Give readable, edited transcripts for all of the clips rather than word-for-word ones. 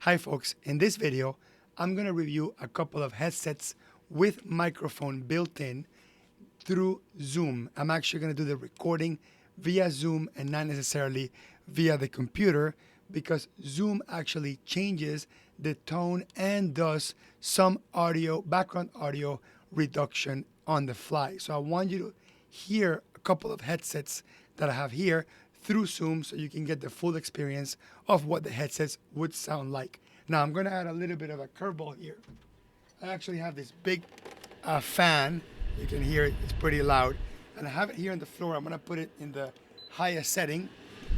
Hi folks, in this video, I'm going to review a couple of headsets with microphone built in through Zoom. I'm actually going to do the recording via Zoom and not necessarily via the computer because Zoom actually changes the tone and does some background audio reduction on the fly. So I want you to hear a couple of headsets that I have here through Zoom so you can get the full experience of what the headsets would sound like. Now I'm going to add a little bit of a curveball here. I actually have this big fan. You can hear it, it's pretty loud. And I have it here on the floor. I'm going to put it in the highest setting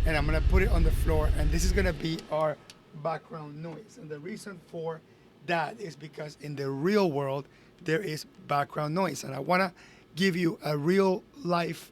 and I'm going to put it on the floor. And this is going to be our background noise. And the reason for that is because in the real world, there is background noise. And I want to give you a real life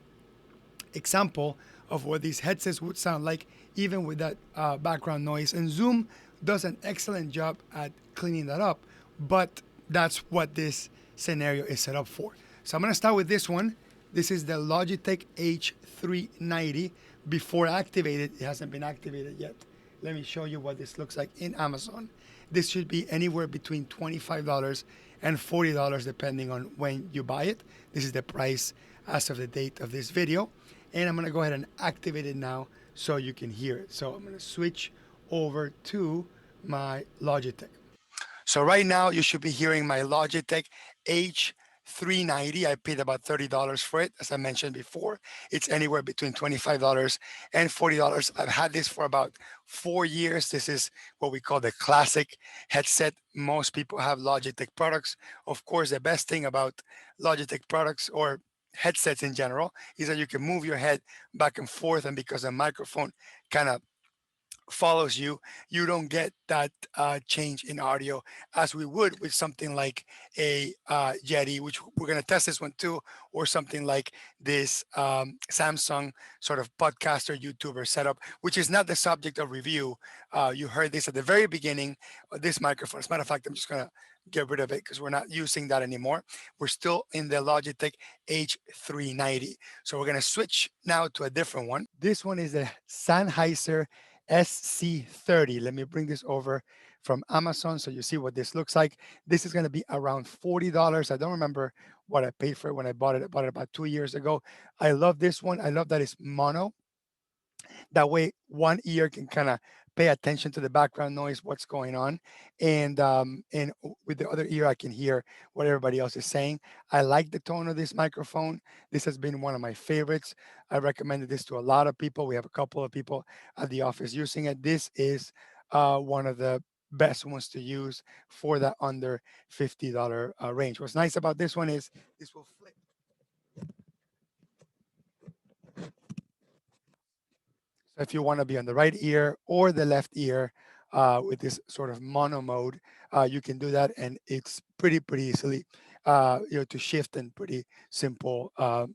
example of what these headsets would sound like even with that background noise. And Zoom does an excellent job at cleaning that up, but that's what this scenario is set up for. So I'm going to start with this one. This is the Logitech H390. Before activated, it hasn't been activated yet. Let me show you what this looks like in Amazon. This should be anywhere between $25 and $40 depending on when you buy it. This is the price as of the date of this video. And I'm going to go ahead and activate it now so you can hear it. So I'm going to switch over to my Logitech. So right now you should be hearing my Logitech H390. I paid about $30 for it. As I mentioned before, it's anywhere between $25 and $40. I've had this for about 4 years. This is what we call the classic headset. Most people have Logitech products. Of course, the best thing about Logitech products or headsets in general is that you can move your head back and forth, and because the microphone kind of follows you, you don't get that change in audio as we would with something like a Yeti, which we're going to test this one too, or something like this Samsung sort of podcaster YouTuber setup, which is not the subject of review. You heard this at the very beginning of this microphone. As a matter of fact, I'm just going to get rid of it because we're not using that anymore. We're still in the Logitech H390. So we're going to switch now to a different one. This one is the Sennheiser SC30. Let me bring this over from Amazon so you see what this looks like. This is going to be around $40. I don't remember what I paid for it when I bought it. I bought it about 2 years ago. I love this one. I love that it's mono. That way, one ear can kind of pay attention to the background noise, what's going on, and with the other ear, I can hear what everybody else is saying. I like the tone of this microphone. This has been one of my favorites. I recommended this to a lot of people. We have a couple of people at the office using it. This is one of the best ones to use for that under $50 range. What's nice about this one is this will flip. So if you want to be on the right ear or the left ear with this sort of mono mode, you can do that, and it's pretty easily to shift, and pretty simple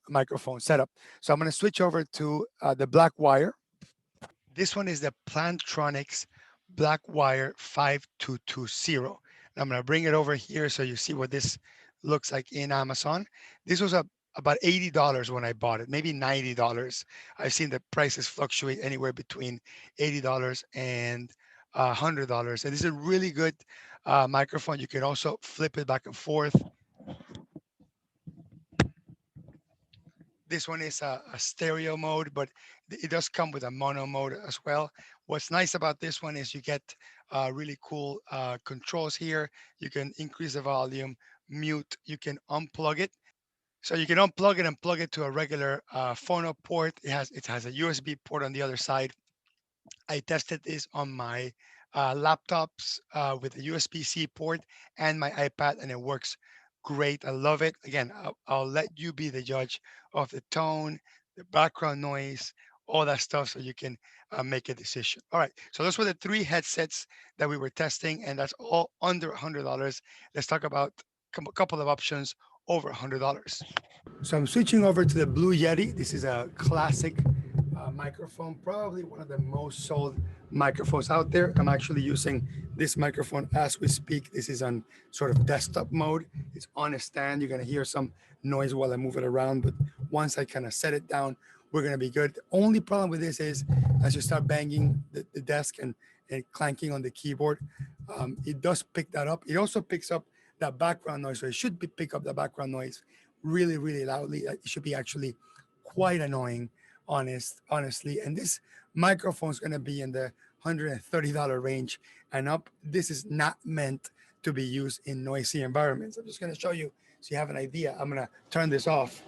microphone setup. So I'm going to switch over to the Blackwire. This one is the Plantronics Blackwire 5220. And I'm going to bring it over here so you see what this looks like in Amazon. This was about $80 when I bought it, maybe $90. I've seen the prices fluctuate anywhere between $80 and $100. And this is a really good microphone. You can also flip it back and forth. This one is a stereo mode, but it does come with a mono mode as well. What's nice about this one is you get really cool controls here. You can increase the volume, mute, you can unplug it. So you can unplug it and plug it to a regular phono port. It has a USB port on the other side. I tested this on my laptops with a USB-C port and my iPad, and it works great. I love it. Again, I'll let you be the judge of the tone, the background noise, all that stuff, so you can make a decision. All right, so those were the 3 headsets that we were testing, and that's all under $100. Let's talk about a couple of options over $100. So I'm switching over to the Blue Yeti. This is a classic microphone, probably one of the most sold microphones out there. I'm actually using this microphone as we speak. This is on sort of desktop mode. It's on a stand. You're going to hear some noise while I move it around, but once I kind of set it down, we're going to be good. The only problem with this is as you start banging the desk and and clanking on the keyboard. It does pick that up. It also picks up that background noise. So it should pick up the background noise really, really loudly. It should be actually quite annoying, honestly. And this microphone is going to be in the $130 range and up. This is not meant to be used in noisy environments. I'm just going to show you so you have an idea. I'm going to turn this off.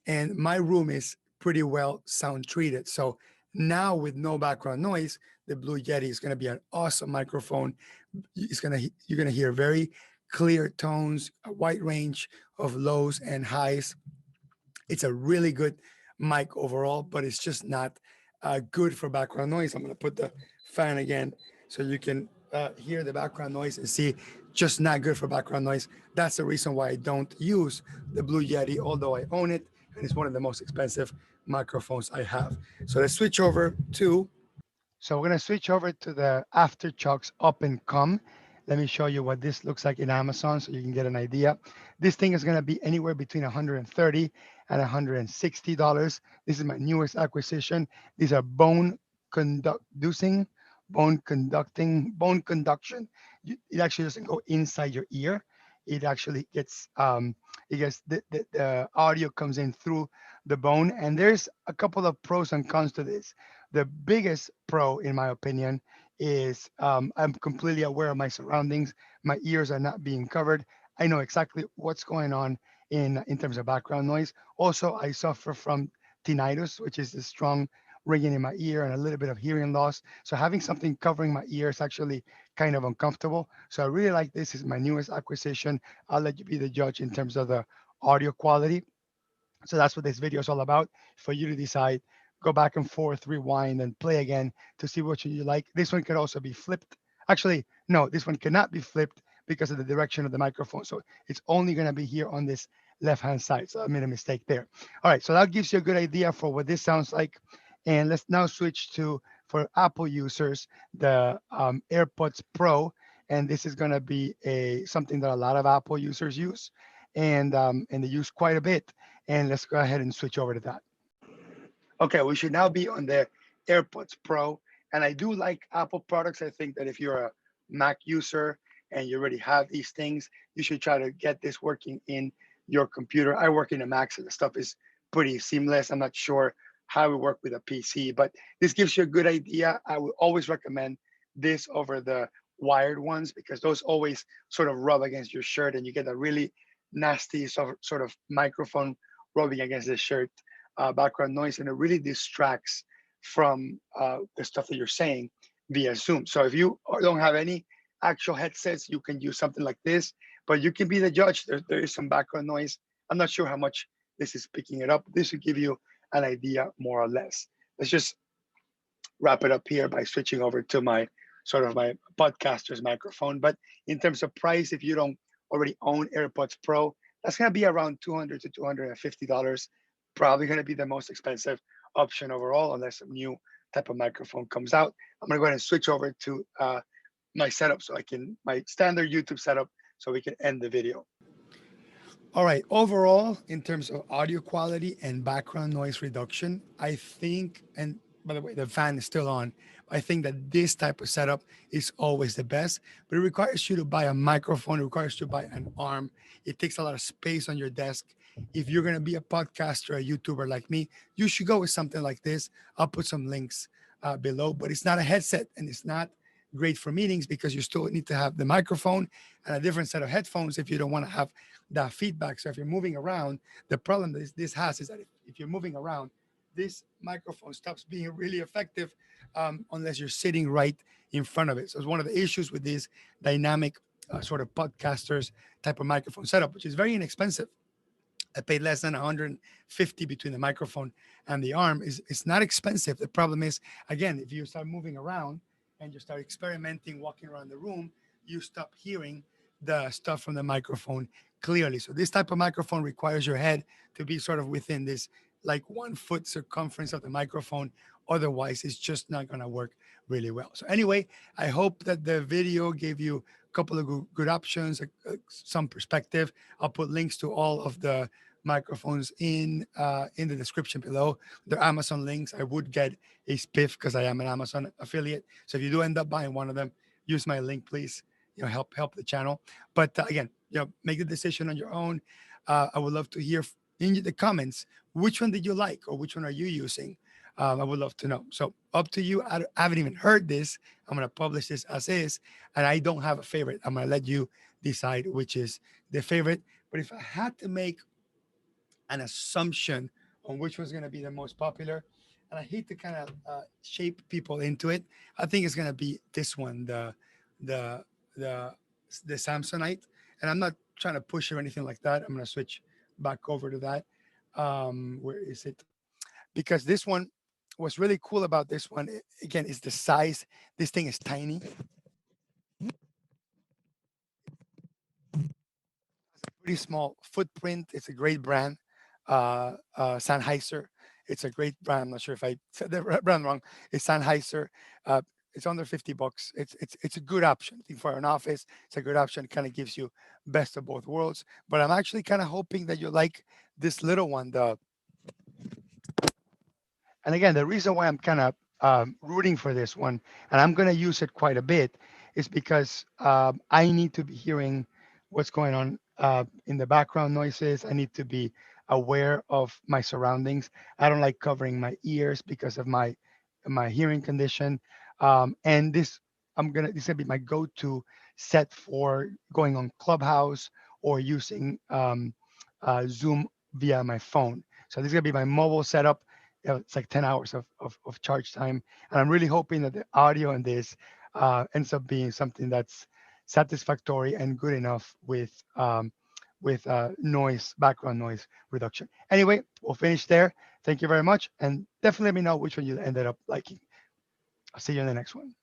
And my room is pretty well sound treated. So now with no background noise, the Blue Yeti is going to be an awesome microphone. You're going to hear very clear tones, a wide range of lows and highs. It's a really good mic overall, but it's just not good for background noise. I'm going to put the fan again so you can hear the background noise and see just not good for background noise. That's the reason why I don't use the Blue Yeti, although I own it and it's one of the most expensive microphones I have. So let's switch over to so we're going to switch over to the AfterShokz OpenComm. Let me show you what this looks like in Amazon so you can get an idea. This thing is going to be anywhere between $130 and $160. This is my newest acquisition. These are bone conducting, bone conduction. It actually doesn't go inside your ear. It actually gets the audio comes in through the bone. And there's a couple of pros and cons to this. The biggest pro, in my opinion, is I'm completely aware of my surroundings. My ears are not being covered. I know exactly what's going on in terms of background noise. Also, I suffer from tinnitus, which is the strong ringing in my ear and a little bit of hearing loss. So having something covering my ear is actually kind of uncomfortable. So I really like this. Is my newest acquisition. I'll let you be the judge in terms of the audio quality. So that's what this video is all about, for you to decide, go back and forth, rewind, and play again to see which one you like. This one could also be flipped. Actually, no, this one cannot be flipped because of the direction of the microphone. So it's only going to be here on this left-hand side. So I made a mistake there. All right, so that gives you a good idea for what this sounds like. And let's now switch to, for Apple users, the AirPods Pro. And this is going to be something that a lot of Apple users use, and they use quite a bit. And let's go ahead and switch over to that. Okay, we should now be on the AirPods Pro. And I do like Apple products. I think that if you're a Mac user and you already have these things, you should try to get this working in your computer. I work in a Mac, so the stuff is pretty seamless. I'm not sure how it works with a PC, but this gives you a good idea. I would always recommend this over the wired ones because those always sort of rub against your shirt and you get a really nasty sort of microphone rubbing against the shirt background noise, and it really distracts from the stuff that you're saying via Zoom. So if you don't have any actual headsets, you can use something like this, but you can be the judge. There is some background noise. I'm not sure how much this is picking it up. This will give you an idea more or less. Let's just wrap it up here by switching over to my podcaster's microphone. But in terms of price, if you don't already own AirPods Pro, that's going to be around $200 to $250. Probably going to be the most expensive option overall, unless a new type of microphone comes out. I'm going to go ahead and switch over to my setup my standard YouTube setup, so we can end the video. All right, overall, in terms of audio quality and background noise reduction, I think, and by the way, the fan is still on, I think that this type of setup is always the best, but it requires you to buy a microphone, it requires you to buy an arm. It takes a lot of space on your desk. If you're going to be a podcaster, a YouTuber like me, you should go with something like this. I'll put some links below, but it's not a headset and it's not great for meetings because you still need to have the microphone and a different set of headphones if you don't want to have that feedback. So if you're moving around, the problem that this has is that if you're moving around, this microphone stops being really effective unless you're sitting right in front of it. So it's one of the issues with this dynamic sort of podcasters type of microphone setup, which is very inexpensive. I paid less than 150 between the microphone and the arm. It's not expensive. The problem is, again, if you start moving around and you start experimenting, walking around the room, you stop hearing the stuff from the microphone clearly. So this type of microphone requires your head to be sort of within this like 1 foot circumference of the microphone. Otherwise, it's just not going to work really well. So anyway, I hope that the video gave you a couple of good options, some perspective. I'll put links to all of the microphones in the description below. They're Amazon links. I would get a spiff because I am an Amazon affiliate. So if you do end up buying one of them, use my link, please. Help the channel. But again, make the decision on your own. I would love to hear in the comments which one did you like or which one are you using. I would love to know. So up to you. I haven't even heard this. I'm gonna publish this as is, and I don't have a favorite. I'm gonna let you decide which is the favorite. But if I had to make an assumption on which was going to be the most popular, and I hate to kind of shape people into it, I think it's going to be this one, the the the Samsonite. And I'm not trying to push or anything like that. I'm going to switch back over to that. Where is it? Because this one, what's really cool about this one, again, is the size. This thing is tiny, pretty small footprint. It's a great brand. Sennheiser. It's a great brand. I'm not sure if I said the brand wrong. It's Sennheiser. Uh, it's under $50. It's a good option. I think for an office, it's a good option. It kind of gives you best of both worlds. But I'm actually kind of hoping that you like this little one, the and again, the reason why I'm kind of rooting for this one, and I'm going to use it quite a bit, is because I need to be hearing what's going on in the background noises. I need to be aware of my surroundings. I don't like covering my ears because of my hearing condition. And this is gonna be my go-to set for going on Clubhouse or using Zoom via my phone. So this is gonna be my mobile setup. It's like 10 hours of charge time. And I'm really hoping that the audio in this ends up being something that's satisfactory and good enough with noise, background noise reduction. Anyway, we'll finish there. Thank you very much. And definitely let me know which one you ended up liking. I'll see you in the next one.